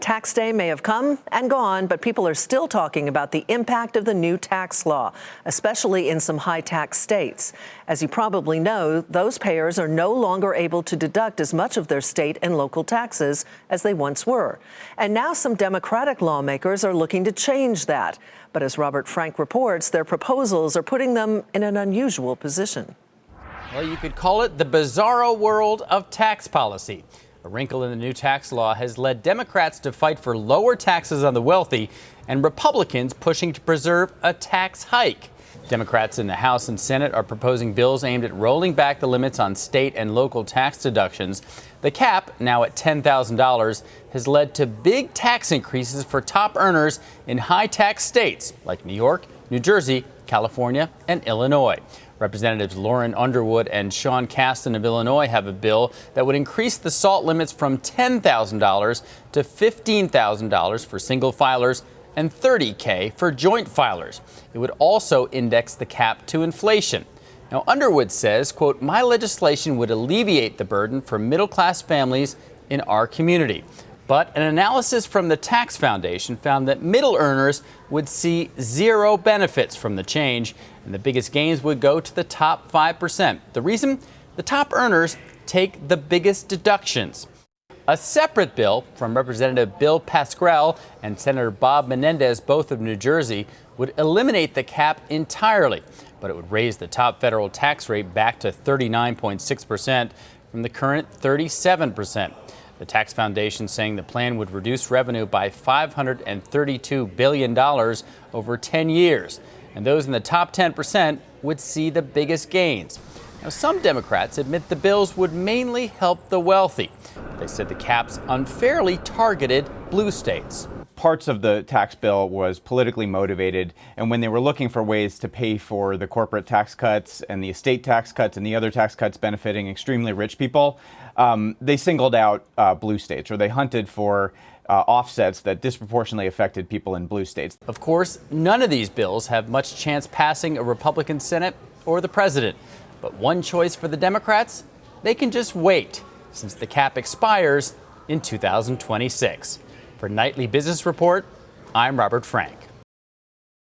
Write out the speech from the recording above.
Tax day may have come and gone, but people are still talking about the impact of the new tax law, especially in some high-tax states. As you probably know, those payers are no longer able to deduct as much of their state and local taxes as they once were. And now some Democratic lawmakers are looking to change that. But as Robert Frank reports, their proposals are putting them in an unusual position. Well, you could call it the bizarro world of tax policy. A wrinkle in the new tax law has led Democrats to fight for lower taxes on the wealthy and Republicans pushing to preserve a tax hike. Democrats in the House and Senate are proposing bills aimed at rolling back the limits on state and local tax deductions. The cap, now at $10,000, has led to big tax increases for top earners in high-tax states like New York, New Jersey, California, and Illinois. Representatives Lauren Underwood and Sean Casten of Illinois have a bill that would increase the SALT limits from $10,000 to $15,000 for single filers and $30,000 for joint filers. It would also index the cap to inflation. Now, Underwood says, quote, "My legislation would alleviate the burden for middle-class families in our community." But an analysis from the Tax Foundation found that middle earners would see zero benefits from the change, and the biggest gains would go to the top 5%. The reason? The top earners take the biggest deductions. A separate bill from Representative Bill Pascrell and Senator Bob Menendez, both of New Jersey, would eliminate the cap entirely, but it would raise the top federal tax rate back to 39.6% from the current 37%. The Tax Foundation saying the plan would reduce revenue by $532 billion over 10 years. And those in the top 10% would see the biggest gains. Now, some Democrats admit the bills would mainly help the wealthy. They said the caps unfairly targeted blue states. Parts of the tax bill was politically motivated, and when they were looking for ways to pay for the corporate tax cuts and the estate tax cuts and the other tax cuts benefiting extremely rich people, they singled out blue states, or they hunted for offsets that disproportionately affected people in blue states. Of course, none of these bills have much chance passing a Republican Senate or the president. But one choice for the Democrats, they can just wait, since the cap expires in 2026. For Nightly Business Report, I'm Robert Frank.